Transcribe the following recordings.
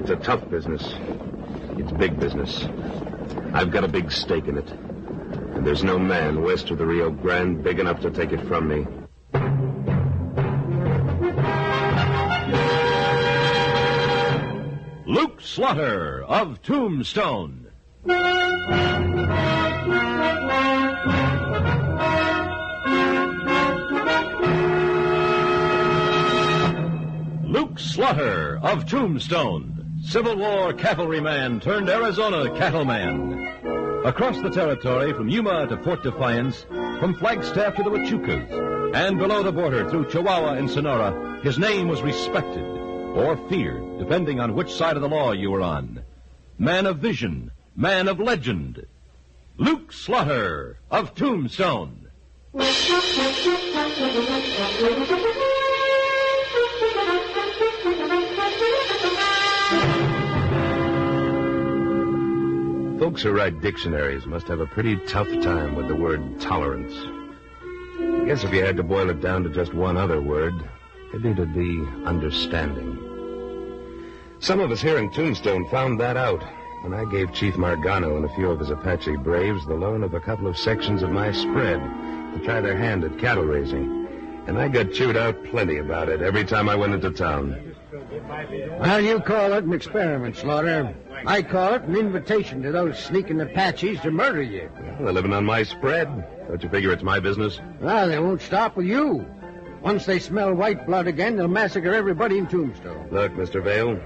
It's a tough business. It's big business. I've got a big stake in it. And there's no man west of the Rio Grande big enough to take it from me. Luke Slaughter of Tombstone. Luke Slaughter of Tombstone, Civil War cavalryman turned Arizona cattleman. Across the territory from Yuma to Fort Defiance, from Flagstaff to the Huachucas, and below the border through Chihuahua and Sonora, his name was respected or feared, depending on which side of the law you were on. Man of vision, man of legend, Luke Slaughter of Tombstone. Folks who write dictionaries must have a pretty tough time with the word tolerance. I guess if you had to boil it down to just one other word, maybe it'd be understanding. Some of us here in Tombstone found that out when I gave Chief Margano and a few of his Apache braves the loan of a couple of sections of my spread to try their hand at cattle raising. And I got chewed out plenty about it every time I went into town. Well, you call it an experiment, Slaughter. I call it an invitation to those sneaking Apaches to murder you. Well, they're living on my spread. Don't you figure it's my business? Well, they won't stop with you. Once they smell white blood again, they'll massacre everybody in Tombstone. Look, Mr. Vale,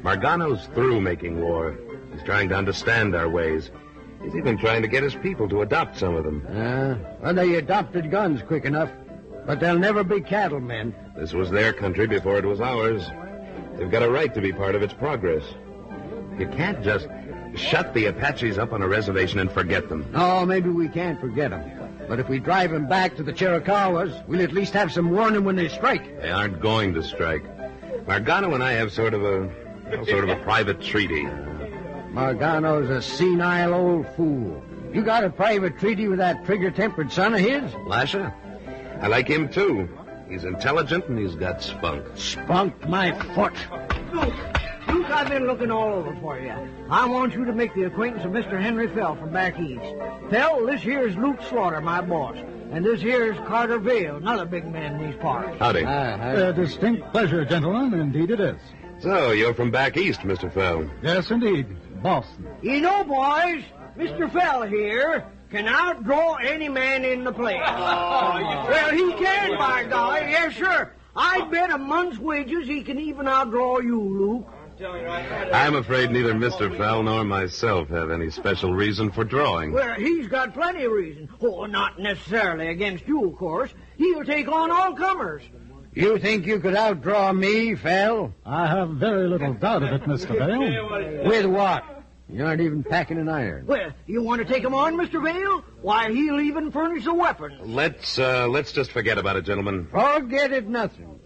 Margano's through making war. He's trying to understand our ways. He's even trying to get his people to adopt some of them. Well, they adopted guns quick enough, but they'll never be cattlemen. This was their country before it was ours. They've got a right to be part of its progress. You can't just shut the Apaches up on a reservation and forget them. Oh, maybe we can't forget them. But if we drive them back to the Chiricahuas, we'll at least have some warning when they strike. They aren't going to strike. Margano and I have sort of a private treaty. Margano's a senile old fool. You got a private treaty with that trigger-tempered son of his? Lasha? I like him, too. He's intelligent and he's got spunk. Spunk my foot. Luke, I've been looking all over for you. I want you to make the acquaintance of Mr. Henry Fell from back east. Fell, this here's Luke Slaughter, my boss. And this here's Carter Vale, another big man in these parts. Howdy. A distinct pleasure, gentlemen. Indeed it is. So, you're from back east, Mr. Fell. Yes, indeed. Boston. You know, boys, Mr. Fell here can outdraw any man in the place. Well, he can, by golly. Yes, sir. I'd bet a month's wages he can even outdraw you, Luke. I'm afraid neither Mr. Fell nor myself have any special reason for drawing. Well, he's got plenty of reason. Oh, not necessarily against you, of course. He'll take on all comers. You think you could outdraw me, Fell? I have very little doubt of it, Mr. Vale. With what? You aren't even packing an iron. Well, you want to take him on, Mr. Vale? Why, he'll even furnish the weapons. Let's just forget about it, gentlemen. Forget it nothing.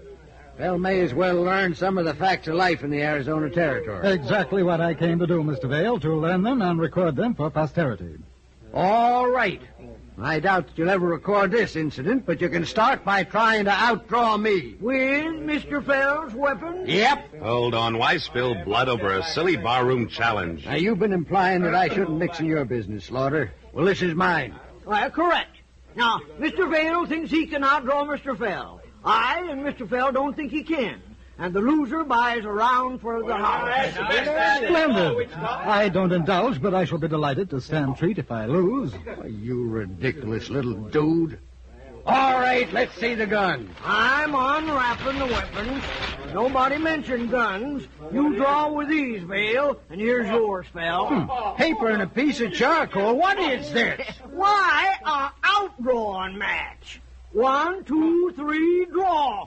Fell may as well learn some of the facts of life in the Arizona Territory. Exactly what I came to do, Mr. Vale, to learn them and record them for posterity. All right. I doubt that you'll ever record this incident, but you can start by trying to outdraw me. With Mr. Fell's weapons? Yep. Hold on. Why spill blood over a silly barroom challenge? Now, you've been implying that I shouldn't mix in your business, Slaughter. Well, this is mine. Well, correct. Now, Mr. Vale thinks he can outdraw Mr. Fell. I and Mr. Fell don't think he can. And the loser buys a round for the house. Splendid. I don't indulge, but I shall be delighted to stand treat if I lose. Why, you ridiculous little dude. All right, let's see the gun. I'm unwrapping the weapons. Nobody mentioned guns. You draw with these, Vale, and here's yours, Fell. Paper and a piece of charcoal. What is this? Why, a outdrawing match. 1, 2, 3, draw.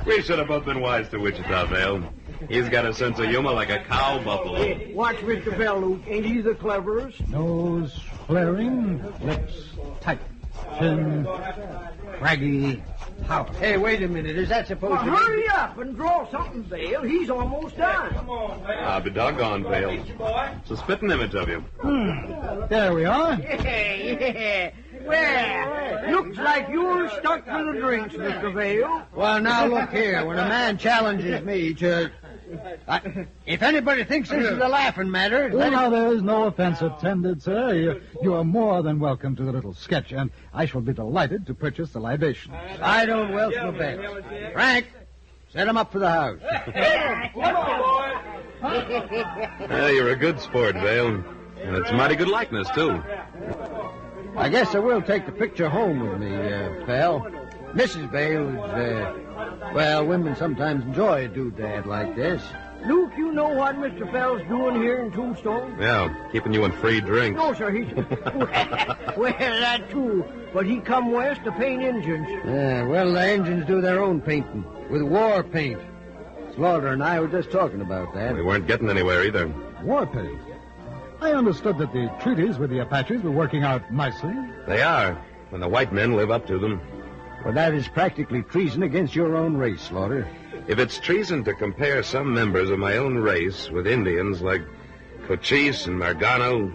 We should have both been wise to Wichita, Vale. He's got a sense of humor like a cow buffalo. Watch Mr. Fell, Luke. Ain't he the cleverest? Nose flaring, lips tight, chin craggy. How? Hey, wait a minute. Is that supposed to be... Hurry up and draw something, Vale. He's almost done. I'll be doggone, Vale. It's a spitting image of you. There we are. Yeah. Well, looks like you're stuck for the drinks, Mr. Vale. Well, now look here. When a man challenges me to... if anybody thinks this is a laughing matter... Well, now, there is no offense intended, sir. You are more than welcome to the little sketch, and I shall be delighted to purchase the libations. I don't welch no bets. Frank, set him up for the house. You're a good sport, Vale. And it's a mighty good likeness, too. I guess I will take the picture home with me, pal. Mrs. Vale is, well, women sometimes enjoy a doodad like this. Luke, you know what Mr. Fell's doing here in Tombstone? Yeah, keeping you in free drinks. No, sir, he's... well, that too. But he come west to paint engines. Yeah, well, the engines do their own painting, with war paint. Slaughter and I were just talking about that. We weren't getting anywhere either. War paint? I understood that the treaties with the Apaches were working out nicely. They are, when the white men live up to them. Well, that is practically treason against your own race, Slaughter. If it's treason to compare some members of my own race with Indians like Cochise and Margano,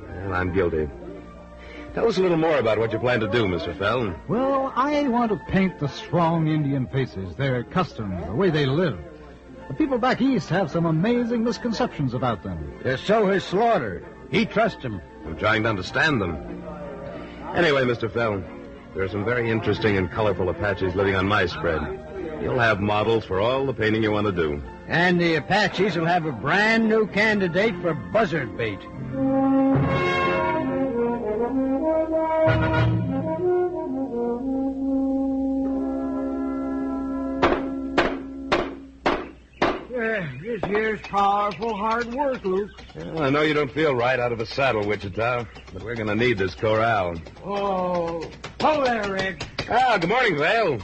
well, I'm guilty. Tell us a little more about what you plan to do, Mr. Fell. Well, I want to paint the strong Indian faces, their customs, the way they live. The people back east have some amazing misconceptions about them. So has Slaughter. He trusts them. I'm trying to understand them. Anyway, Mr. Fell, there are some very interesting and colorful Apaches living on my spread. You'll have models for all the painting you want to do. And the Apaches will have a brand new candidate for buzzard bait. This here's powerful hard work, Luke. Well, I know you don't feel right out of the saddle, Wichita, but we're going to need this corral. Oh, ho there, Red. Good morning, Vale.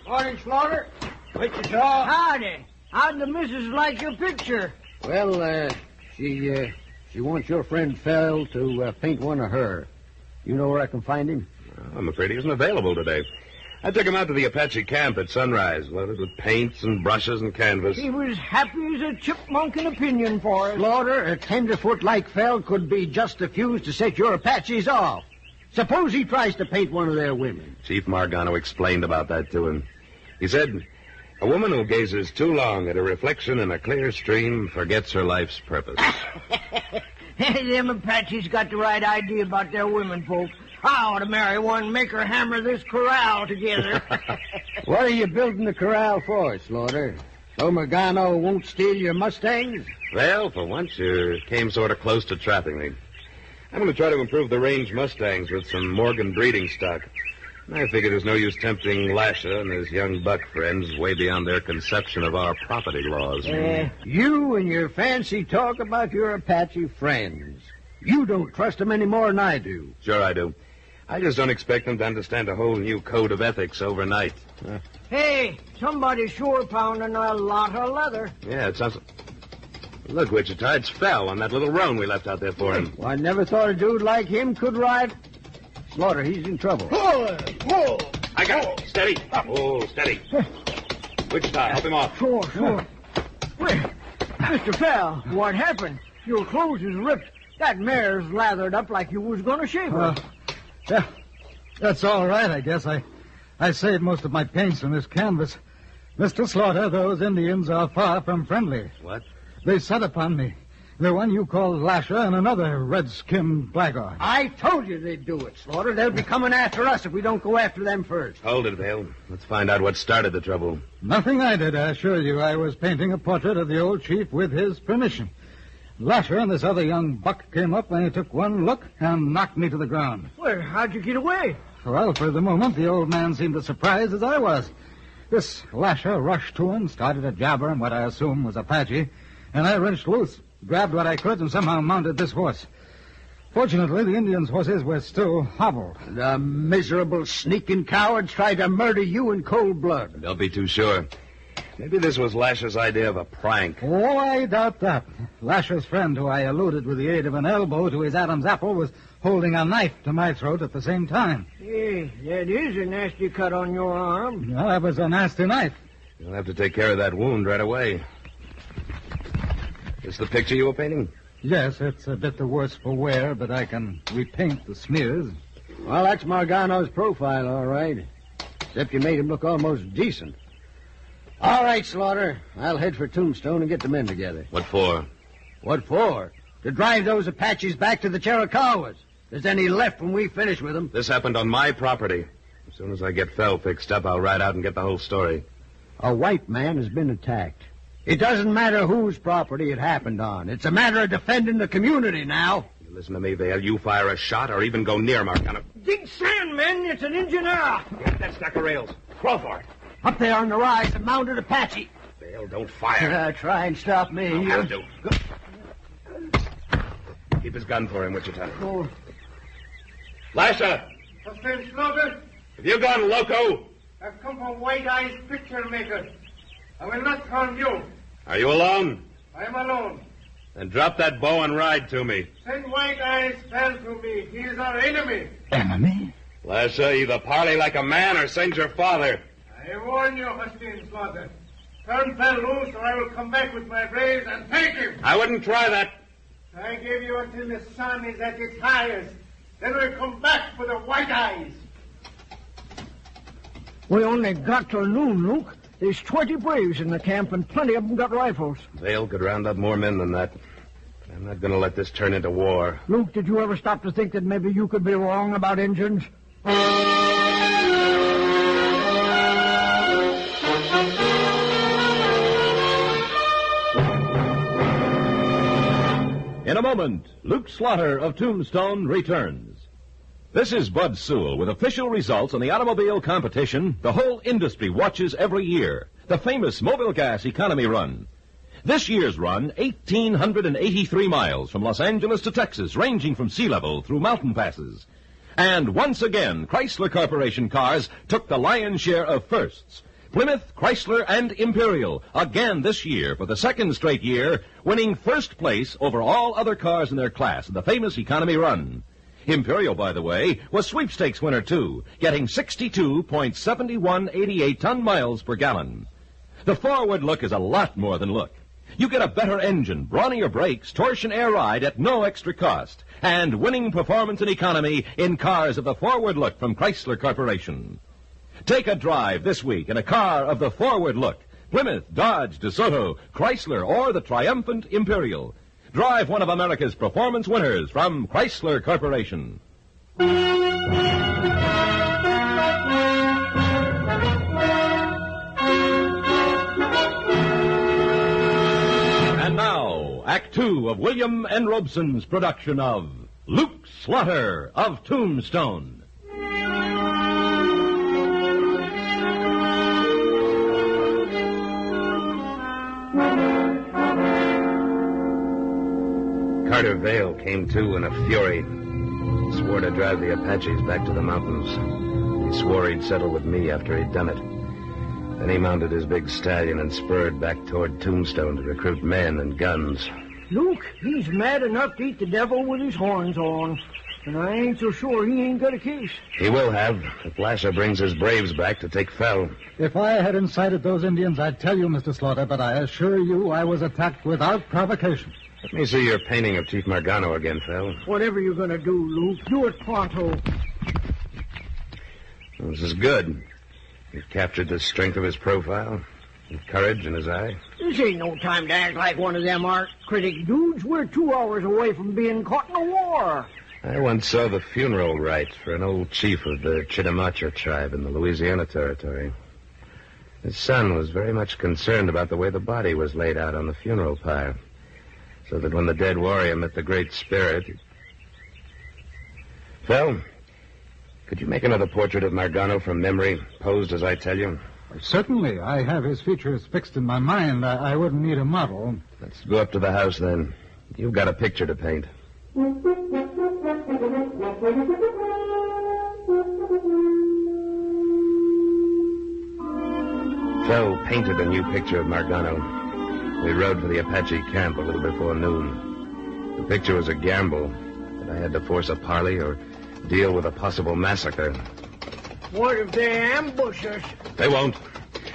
Morning, Slaughter. Wichita. Howdy. How'd the missus like your picture? Well, she wants your friend Fell to paint one of her. You know where I can find him? Well, I'm afraid he isn't available today. I took him out to the Apache camp at sunrise, loaded with paints and brushes and canvas. He was happy as a chipmunk in a pinyon forest. Slaughter, a tenderfoot like Fell could be just the fuse to set your Apaches off. Suppose he tries to paint one of their women. Chief Margano explained about that to him. He said, a woman who gazes too long at a reflection in a clear stream forgets her life's purpose. Them Apaches got the right idea about their women, folks. I ought to marry one and make her hammer this corral together. What are you building the corral for, Slaughter? So Margano won't steal your Mustangs? Well, for once, you came sort of close to trapping me. I'm going to try to improve the range Mustangs with some Morgan breeding stock. I figure there's no use tempting Lasher and his young buck friends way beyond their conception of our property laws. You and your fancy talk about your Apache friends. You don't trust them any more than I do. Sure I do. I just don't expect them to understand a whole new code of ethics overnight. Hey, somebody's sure pounding a lot of leather. Yeah, it sounds... Look, Wichita, it's Fell on that little roan we left out there for him. Well, I never thought a dude like him could ride. Slaughter, he's in trouble. Whoa! I got it. Steady. Oh, steady. Wichita, help him off. Sure. Wait, Mr. Fell, what happened? Your clothes is ripped. That mare's lathered up like you was going to shave her. Yeah, that's all right, I guess. I saved most of my paints from this canvas. Mr. Slaughter, those Indians are far from friendly. What? They set upon me. The one you call Lasher and another red-skinned blackguard. I told you they'd do it, Slaughter. They'll be coming after us if we don't go after them first. Hold it, Vale. Let's find out what started the trouble. Nothing I did, I assure you. I was painting a portrait of the old chief with his permission. Lasher and this other young buck came up and he took one look and knocked me to the ground. Well, how'd you get away? Well, for the moment, the old man seemed as surprised as I was. This Lasher rushed to him, started a jabbering what I assumed was Apache, and I wrenched loose, grabbed what I could, and somehow mounted this horse. Fortunately, the Indians' horses were still hobbled. The miserable, sneaking cowards tried to murder you in cold blood. Don't be too sure. Maybe this was Lasher's idea of a prank. Oh, I doubt that. Lasher's friend, who I eluded with the aid of an elbow to his Adam's apple, was holding a knife to my throat at the same time. Hey, that is a nasty cut on your arm. Well, that was a nasty knife. You'll have to take care of that wound right away. Is the picture you were painting? Yes, it's a bit the worse for wear, but I can repaint the smears. Well, that's Margano's profile, all right. Except you made him look almost decent. All right, Slaughter. I'll head for Tombstone and get the men together. What for? What for? To drive those Apaches back to the Chiricahuas. If there's any left when we finish with them. This happened on my property. As soon as I get Fell fixed up, I'll ride out and get the whole story. A white man has been attacked. It doesn't matter whose property it happened on. It's a matter of defending the community now. You listen to me, Vale. You fire a shot or even go near Margano. Dig sand, men. It's an engineer. Get that stack of rails. Crawl for it. Up there on the rise, a mounted Apache. Vale, don't fire. Try and stop me. I'll have to. Keep his gun for him, Wichita. Oh. Lasher! Hussein Slaughter, Have you gone loco? I've come from White Eyes Picture Maker. I will not harm you. Are you alone? I am alone. Then drop that bow and ride to me. Send White Eyes Fell to me. He is our enemy. Enemy? Lasher, either parley like a man or send your father. I warn you, Hussein Slaughter. Turn Fell loose or I will come back with my braves and take him. I wouldn't try that. I give you until the sun is at its highest. Then we'll come back for the White Eyes. We only got till noon, Luke. There's 20 braves in the camp, and plenty of them got rifles. Vale could round up more men than that. But I'm not going to let this turn into war. Luke, did you ever stop to think that maybe you could be wrong about Injuns? In a moment, Luke Slaughter of Tombstone returns. This is Bud Sewell with official results on the automobile competition the whole industry watches every year, the famous Mobile Gas Economy Run. This year's run, 1,883 miles from Los Angeles to Texas, ranging from sea level through mountain passes. And once again, Chrysler Corporation cars took the lion's share of firsts. Plymouth, Chrysler, and Imperial, again this year for the second straight year, winning first place over all other cars in their class in the famous economy run. Imperial, by the way, was sweepstakes winner, too, getting 62.7188 ton miles per gallon. The forward look is a lot more than look. You get a better engine, brawnier brakes, torsion air ride at no extra cost, and winning performance and economy in cars of the forward look from Chrysler Corporation. Take a drive this week in a car of the forward look. Plymouth, Dodge, DeSoto, Chrysler, or the triumphant Imperial. Drive one of America's performance winners from Chrysler Corporation. And now, Act Two of William N. Robeson's production of Luke Slaughter of Tombstone. Carter Vale came to in a fury. He swore to drive the Apaches back to the mountains. He swore he'd settle with me after he'd done it. Then he mounted his big stallion and spurred back toward Tombstone to recruit men and guns. Luke, he's mad enough to eat the devil with his horns on. And I ain't so sure he ain't got a case. He will have, if Lasher brings his braves back to take Fell. If I had incited those Indians, I'd tell you, Mr. Slaughter, but I assure you I was attacked without provocation. Let me see your painting of Chief Margano again, Fell. Whatever you're going to do, Luke, do it pronto. Well, this is good. You've captured the strength of his profile, the courage in his eye. This ain't no time to act like one of them art critic dudes. We're 2 hours away from being caught in a war. I once saw the funeral rites for an old chief of the Chitimacha tribe in the Louisiana Territory. His son was very much concerned about the way the body was laid out on the funeral pyre, so that when the dead warrior met the Great Spirit... Phil, could you make another portrait of Margano from memory, posed as I tell you? Certainly. I have his features fixed in my mind. I wouldn't need a model. Let's go up to the house, then. You've got a picture to paint. Phil painted a new picture of Margano. We rode for the Apache camp a little before noon. The picture was a gamble, but I had to force a parley or deal with a possible massacre. What if they ambush us? They won't.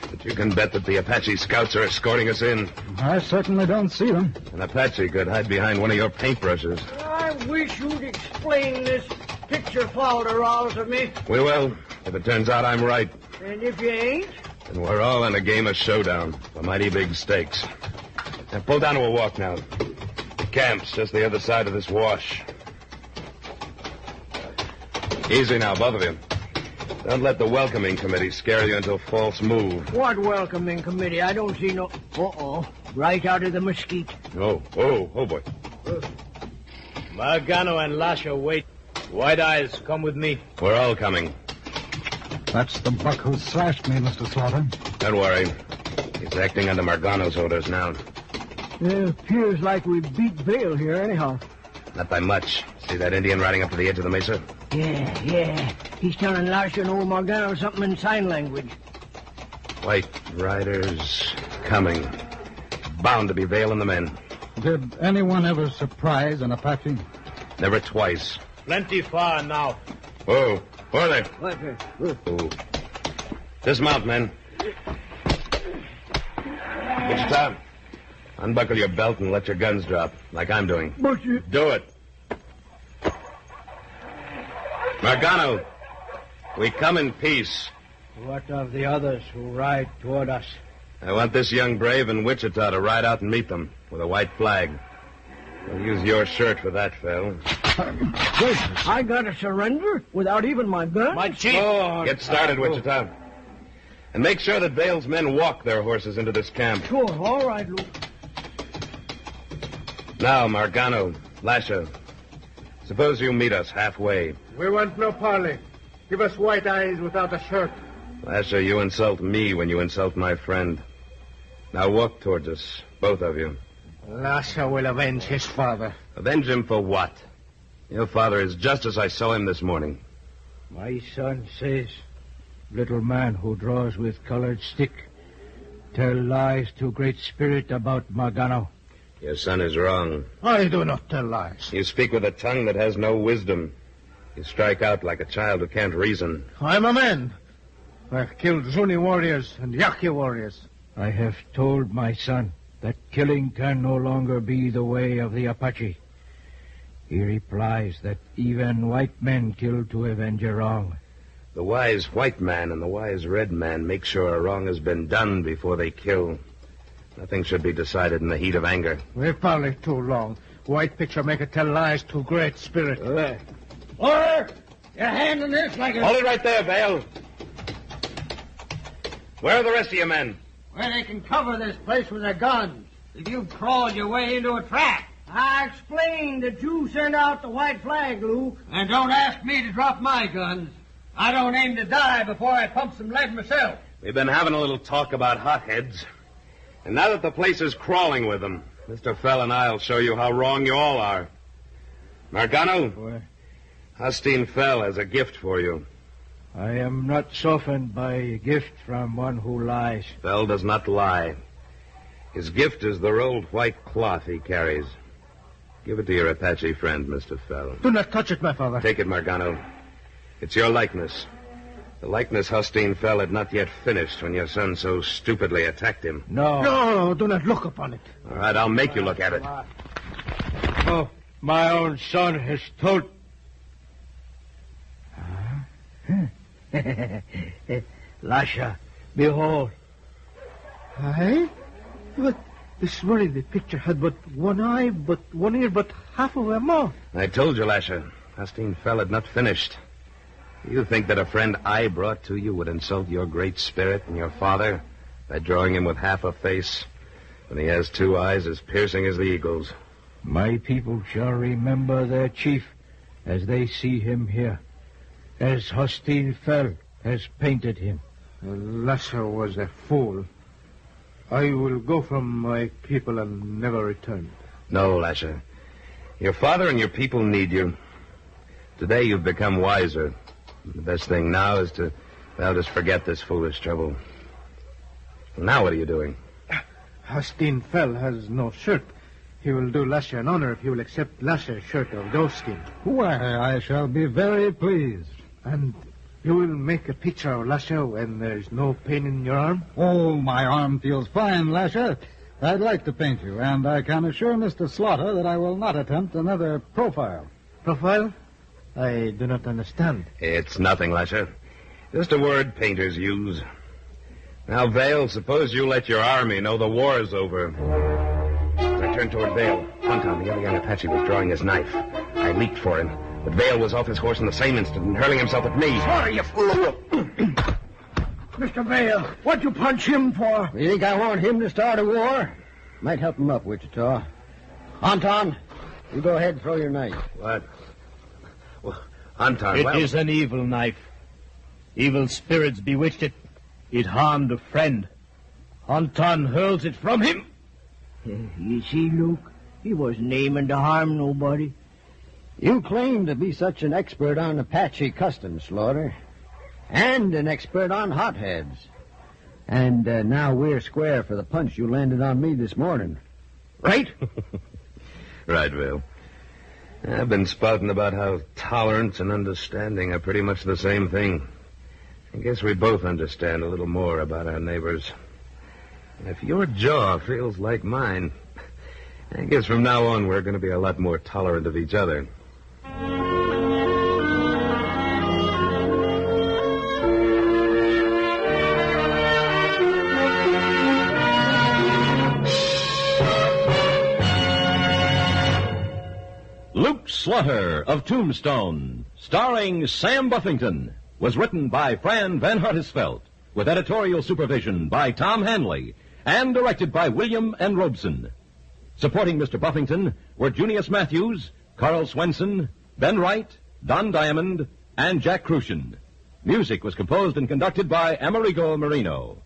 But you can bet that the Apache scouts are escorting us in. I certainly don't see them. An Apache could hide behind one of your paintbrushes. I wish you'd explain this picture falderols of me. We will, if it turns out I'm right. And if you ain't? And we're all in a game of showdown for mighty big stakes. Now, pull down to a walk now. The camp's just the other side of this wash. Easy now, both of you. Don't let the welcoming committee scare you into a false move. What welcoming committee? I don't see no... Uh-oh. Right out of the mesquite. Oh boy. Margano and Lasher wait. White Eyes, come with me. We're all coming. That's the buck who slashed me, Mr. Slaughter. Don't worry. He's acting under Margano's orders now. Appears like we beat Vale here anyhow. Not by much. See that Indian riding up to the edge of the mesa? Yeah. He's telling Lasher and old Margano something in sign language. White riders coming. Bound to be Vale and the men. Did anyone ever surprise an Apache? Never twice. Plenty far now. Whoa. Who are they? What? Oh. Dismount, men. Wichita, unbuckle your belt and let your guns drop, like I'm doing. But you... Do it. Margano, we come in peace. What of the others who ride toward us? I want this young brave in Wichita to ride out and meet them with a white flag. We'll use your shirt for that, Phil. I gotta surrender without even my gun? My chief! Get started, Wichita. And make sure that Vale's men walk their horses into this camp. Sure, all right, Luke. Now, Margano, Lasher, suppose you meet us halfway. We want no parley. Give us White Eyes without a shirt. Lasher, you insult me when you insult my friend. Now walk towards us, both of you. Lasher will avenge his father. Avenge him for what? Your father is just as I saw him this morning. My son says, little man who draws with colored stick, tell lies to Great Spirit about Margano. Your son is wrong. I do not tell lies. You speak with a tongue that has no wisdom. You strike out like a child who can't reason. I'm a man. I've killed Zuni warriors and Yaqui warriors. I have told my son that killing can no longer be the way of the Apache. He replies that even white men kill to avenge a wrong. The wise white man and the wise red man make sure a wrong has been done before they kill. Nothing should be decided in the heat of anger. We've parleyed too long. White picture make it tell lies to Great Spirit. Order! You're handling this like a... Hold it right there, Vale. Where are the rest of your men? Where they can cover this place with their guns. If you've crawled your way into a trap. I explained that you sent out the white flag, Luke. And don't ask me to drop my guns. I don't aim to die before I pump some lead myself. We've been having a little talk about hotheads. And now that the place is crawling with them, Mr. Fell and I'll show you how wrong you all are. Margano, Hostine Fell has a gift for you. I am not softened by a gift from one who lies. Fell does not lie. His gift is the rolled white cloth he carries. Give it to your Apache friend, Mr. Fell. Do not touch it, my father. Take it, Margano. It's your likeness. The likeness Hostine Fell had not yet finished when your son so stupidly attacked him. No, do not look upon it. All right, I'll make you look at it. Oh, my own son has told... Lasha, behold. Aye? But this morning the picture had but one eye, but one ear, but half of a mouth. I told you, Lasher. Hostine Fell had not finished. You think that a friend I brought to you would insult your great spirit and your father by drawing him with half a face when he has two eyes as piercing as the eagle's? My people shall remember their chief as they see him here, as Hostine Fell has painted him. Lasher was a fool. I will go from my people and never return. No, Lasher. Your father and your people need you. Today you've become wiser. The best thing now is to, just forget this foolish trouble. Now what are you doing? Hostine Fell has no shirt. He will do Lasher an honor if he will accept Lasher's shirt of doeskin. Why, I shall be very pleased. And you will make a picture of Lasher when there's no pain in your arm? Oh, my arm feels fine, Lasher. I'd like to paint you, and I can assure Mr. Slaughter that I will not attempt another profile. Profile? I do not understand. It's nothing, Lasher. Just a word painters use. Now, Vale, suppose you let your army know the war is over. As I turned toward Vale, Anton, the other young Apache, was drawing his knife. I leaped for him, but Vale was off his horse in the same instant and hurling himself at me. Slaughter, you fool! Mr. Vale, what'd you punch him for? You think I want him to start a war? Might help him up, Wichita. Anton, you go ahead and throw your knife. What? Well, Anton, It is an evil knife. Evil spirits bewitched it. It harmed a friend. Anton hurls it from him. You see, Luke, he wasn't aiming to harm nobody. You claim to be such an expert on Apache customs, Slaughter. And an expert on hotheads. And now we're square for the punch you landed on me this morning. Right? Right, Vale. I've been spouting about how tolerance and understanding are pretty much the same thing. I guess we both understand a little more about our neighbors. And if your jaw feels like mine, I guess from now on we're going to be a lot more tolerant of each other. Luke Slaughter of Tombstone, starring Sam Buffington, was written by Fran Van Hartesveld, with editorial supervision by Tom Hanley, and directed by William N. Robeson. Supporting Mr. Buffington were Junius Matthews, Carl Swenson, Ben Wright, Don Diamond, and Jack Crucian. Music was composed and conducted by Amerigo Marino.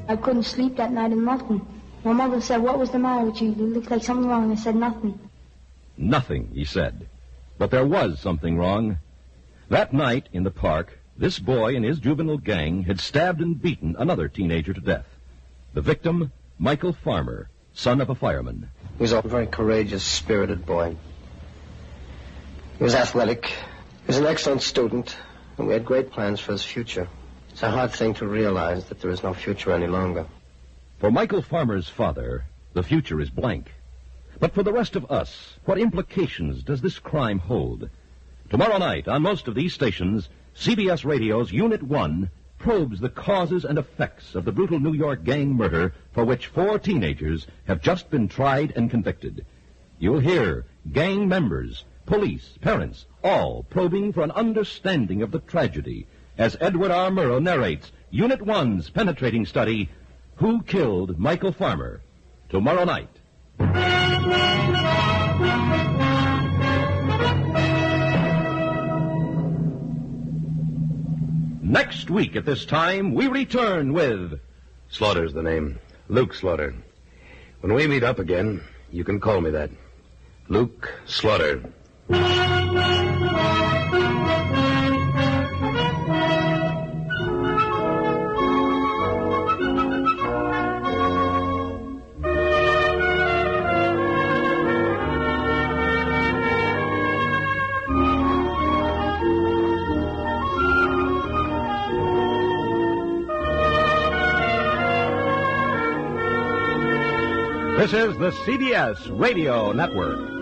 I couldn't sleep that night and nothing. My mother said, "What was the matter with you? You looked like something wrong." I said, "Nothing." Nothing, he said. But there was something wrong. That night in the park, this boy and his juvenile gang had stabbed and beaten another teenager to death. The victim, Michael Farmer, son of a fireman. He was a very courageous, spirited boy. He was athletic. He was an excellent student, and we had great plans for his future. It's a hard thing to realize that there is no future any longer. For Michael Farmer's father, the future is blank. But for the rest of us, what implications does this crime hold? Tomorrow night, on most of these stations, CBS Radio's Unit 1 probes the causes and effects of the brutal New York gang murder for which 4 teenagers have just been tried and convicted. You'll hear gang members, police, parents, all probing for an understanding of the tragedy as Edward R. Murrow narrates Unit 1's penetrating study, Who Killed Michael Farmer? Tomorrow night. Next week at this time, we return with... Slaughter's the name. Luke Slaughter. When we meet up again, you can call me that. Luke Slaughter. This is the CBS Radio Network.